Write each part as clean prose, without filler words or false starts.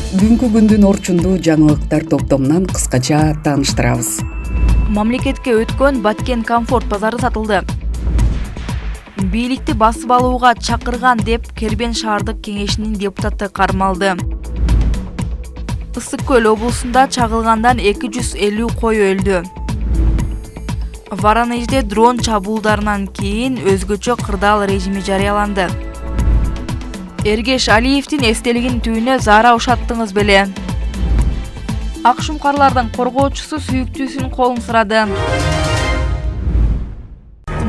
Бүгүнкү күндүн орчундуу жаңылыктар топтомунан кыскача тааныштырабыз. Мамлекетке өткөн Баткен Комфорт базары сатылды. Бийликти басып алууга чакырган деп Кербен шаардык кеңешинин депутаты кармалды. Ысык Көл облусунда чагылгандан 250 кой өлдү. Воронежде дрон чабуулдарынан кийин өзгөчө кырдаал режими жарыяланды. Эргеш Алиевдин эстелигин түйүнө заара ушаттыңыз беле. Ак шумкарлардын коргоочусу сүйүктүүсүнүн колун сурады.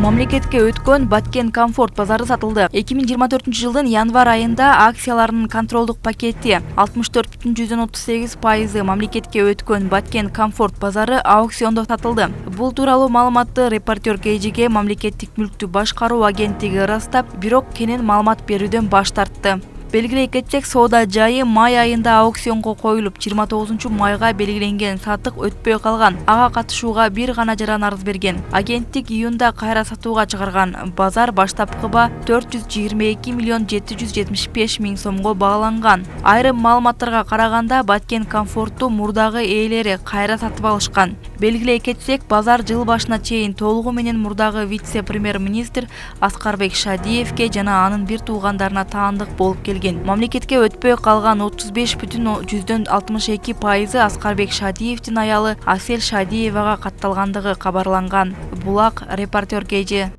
Мамлекетке өткөн Баткен Комфорт базары сатылды. 2024-жылдын январь айында акцияларынын контролдук пакети 64,38% мамлекетке өткөн Баткен Комфорт базары аукциондо сатылды. Бул тууралуу маалыматты Репортер KG'ге мамлекеттик мүлктү башкаруу агенттиги ырастап, бирок кенен маалымат берүүдөн баш тартты. Белгилей кетсек, соода жайы май айында аукционго коюлуп, 29 майга белгиленген сатык өтпөй калган. Ага катышууга бир гана жаран арыз берген. Агенттик июнда кайра сатууга чыгарган. Базар баштапкы ба 422 миллион 775 миң сомго бааланган. Айрым маалыматтарга караганда, Баткен Комфортту мурдагы ээлери кайра сатып алышкан. Белгилей кетсек, базар жыл башына чейин толугу менен мурдагы вице-премьер-министр Аскарбек Шадиевке жана анын бир туугандарына таандык болуп келген. Мамлекетке өтпөй калган 35,62% Аскарбек Шадиевдин аялы Асель Шадиевага катталгандыгы кабарланган. Булак Репортер KG.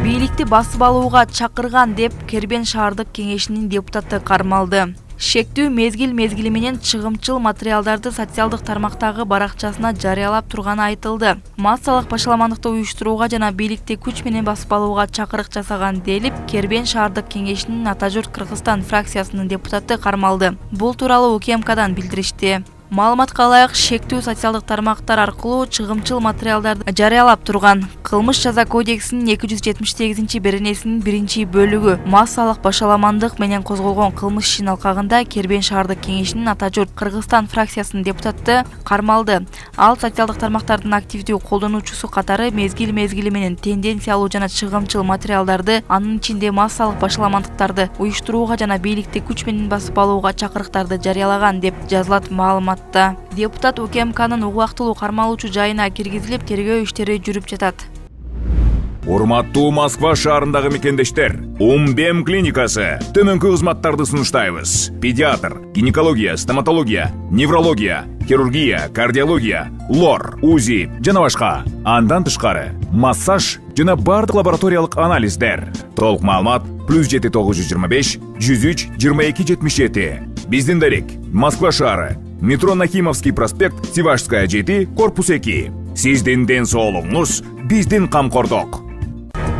Бийликти басып алууга чакырган деп Кербен шаардык кеңешинин депутаты кармалды. Шектүү мезгил менен чыгымчыл материалдарды социалдык тармактагы баракчасына жарыялап турганы айтылды. Массалык башаламандыкты уюштурууга жана бийликти күч менен басып алууга чакырык жасаган делип, Кербен шаардык кеңешинин Ата журт Кыргызстан фракциясынын депутаты кармалды. Бул тууралуу УКМКдан билдиришти. Маалыматка ылайык, шектүү социалдык тармактар аркылуу чыгымчыл материалдарды жарыялап турган. Кылмыш жаза кодексинин 278-беренесинин 1-бөлүгү массалык башаламандык менен козголгон кылмыш ишин алкагында Кербен шаардык кеңешинин Ата журт Кыргызстан фракциясынын депутаты кармалды. Ал социалдык тармактардын активдүү колдонуучусу катары мезгил менен тенденциялуу жана чыгымчыл материалдарды, анын ичинде массалык башаламандыктарды уюштурууга жана бийликти күч менен басып алууга чакырыктарды жарыялаган деп жазылат маалымат. Депутат УКМКнын убактылуу кармалуучу жайына киргизилип, тергөө иштери жүрүп жатат. Урматтуу Москва шаарындагы мекендештер, Умбем клиникасы төмөнкү кызматтарды сунуштайбыз. Педиатр, гинекология, стоматология, неврология, хирургия, кардиология, лор, УЗИ жана башка. Андан тышкары массаж жана бардык лабораториялык анализдер. Толук маалымат +7 925 103 22 77. Биздин дарек Москва шаары, метро Нахимовский проспект, Сивашская 7, корпус 2. Сиздин ден соолугуңуз биздин камкордук.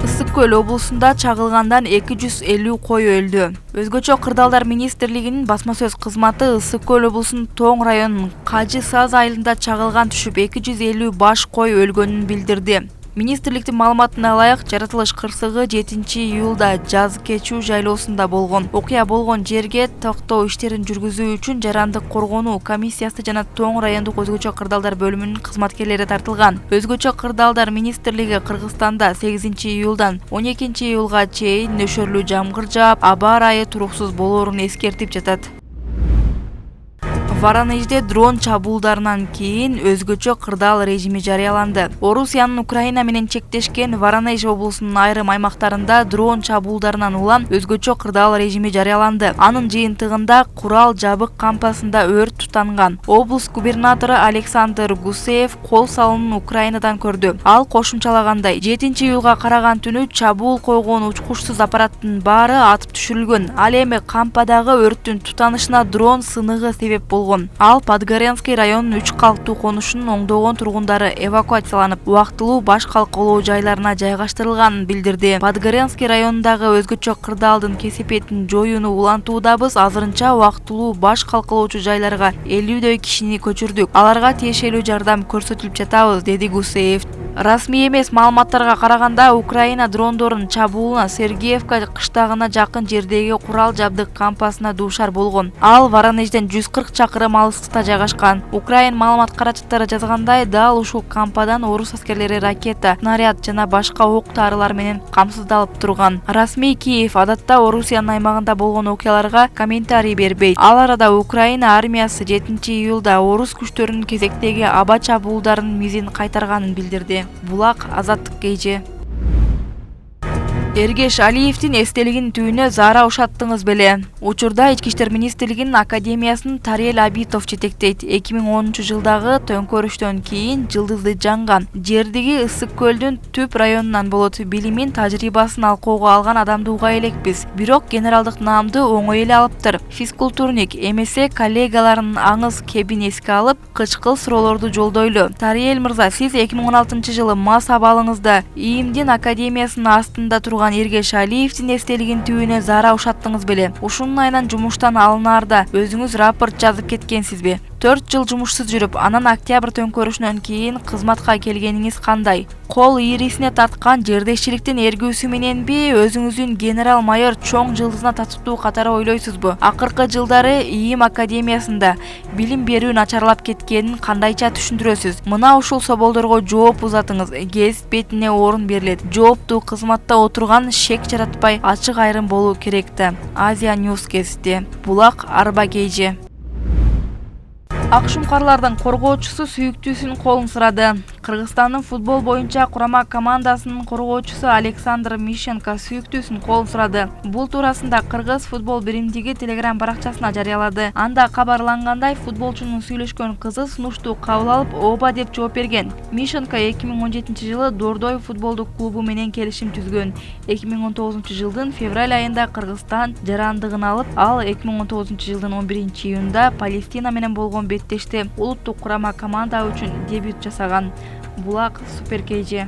Ысык Көл облусунда чагылгандан 250 кой өлдү. Өзгөчө кырдаалдар министрлигинин басма сөз кызматы Ысык Көл облусунун Тоң районунун Кажы Саз айылында чагылган түшүп 250 баш кой өлгөнүн билдирди. Министрликтин маалыматына ылайык, жаратылыш кырсыгы 7-июлда Жазы Кечүү жайлоосунда болгон. Окуя болгон жерге токтоо иштерин жүргүзүү үчүн жарандык коргонуу комиссиясы жана Тоң райондук өзгөчө кырдаалдар бөлүмүнүн кызматкерлери тартылган. Өзгөчө кырдаалдар министрлиги Кыргызстанда 8-июлдан 12-июлга чейин нөшөрлүү жамгыр жаап, аба ырайы туруксуз болоорун эскертип жатат. Воронежде дрон чабуулдарынан кийин өзгөчө кырдаал режими жарыяланды. Орусиянын Украина менен чектешкен Воронеж облусунун айрым аймактарында дрон чабуулдарынан улам өзгөчө кырдаал режими жарыяланды. Анын жыйынтыгында курал жабык кампасында өрт тутанган. Облус губернатору Александр Гусеев кол салуунун Украинадан көрдү. Ал кошумчалагандай, 7-июлга караган түнү чабуул койгон учкучсуз аппараттын баары атып түшүрүлгөн. Ал эми кампадагы өрттүн тутанышына дрон сыныгы себеп болгон. Ал Подгорянский районунун 3 калктуу конушунун оңдогон тургундары эвакуацияланып, убактылуу баш калкалоо жайларына жайгаштырылганын билдирди. Подгорянский районундагы өзгөчө кырдаалдын кесепетин жоюуну улантуудабыз. Азырынча убактылуу баш калкалоочу жайларга 50дөй кишини көчүрдүк. Аларга тиешелүү жардам көрсөтүлүп жатабыз, деди Гусеев. Расмий эмес маалыматтарга караганда Украина дрондорунун чабуулуна Сергеевка кыштагына жакын жердеги курал жабдык кампасына дуушар болгон. Ал Воронежден 140 чакырым алыстыкта жайгашкан. Украин маалымат карачаттары жазгандай, дал ушул кампадан орус аскерлери ракета, снаряд жана башка ок-дарылар менен камсыздалып турган. Расмий Киев адатта Орусиянын аймагында болгон окуяларга комментарий бербейт. Ал арада Украина армиясы 7-июлда орус күчтөрүнүн кезектеги аба чабуулдарынын мизин кайтарганын билдирди. Булак Азаттык KG. Эргеш Алиевдин эстелигинин түбүнө заара ушаттыңыз беле. Учурда Ички иштер министрлигинин академиясын Тариел Абитов жетектейт. 2010 жылдагы төңкөрүштөн кийин жылдызды жанган. Жердиги Ысык көлдүн түп районунан болот. Билимин, тажрыйбасын алкоого алган адамды уга элекпиз. Бирок генералдык наамды оңой эле алыптыр. Физкультурник эмесе коллегаларынын аңыз кебин эске алып, кычкыл суроолорду жолдойлу. Тариел мырза, сиз 2016 жылы мас абалыңызда ИИМдин академиясынын астында турган Эргеш Алиевдин эстелигинин түбүнө заара ушаттыңыз беле. Ушунун айынан жумуштан алынаарда өзүңүз рапорт жазып кеткенсизби? 4 жыл жумушсуз жүрүп, анан октябрь төңкөрүшүнөн кийин кызматка келгениңиз кандай? Кол ийрисине тарткан жердешчиликтин эргүүсү мененби, өзүңүздүн генерал майор чоң жылдызына татыктуу катары ойлойсузбу? Акыркы жылдары ИИМ академиясында билим берүү начарлап кеткенин кандайча түшүндүрөсүз? Мына ушул соболдорго жооп узатыңыз. Гезит бетине орун берилет. Жооптуу кызматта отурган шек жаратпай ачык айрым болуу керек да. Азия News гезити. Булак Арба KG. Акшумкарлардын коргоочусу сүйүктүүсүнүн колун сурады. Кыргызстандын футбол боюнча курама командасынын коргоочусу Александр Мищенко сүйүктүүсүнүн колун сурады. Бул туурасында Кыргыз футбол биримдиги Telegram баракчасына жарыялады. Анда кабарлангандай, футболчунун сүйлөшкөн кызы сунушту кабыл алып, ооба деп жооп берген. Мищенко 2017 жылы Дордой футболдук клубу менен келишим түзгөн. 2019 жылдын февраль айында Кыргызстан жарандыгын алып, ал 2019 жылдын 11 июнда Палестина менен болгон беттеште улуттук курама команда үчүн дебют жасаган. Булак Супер KG.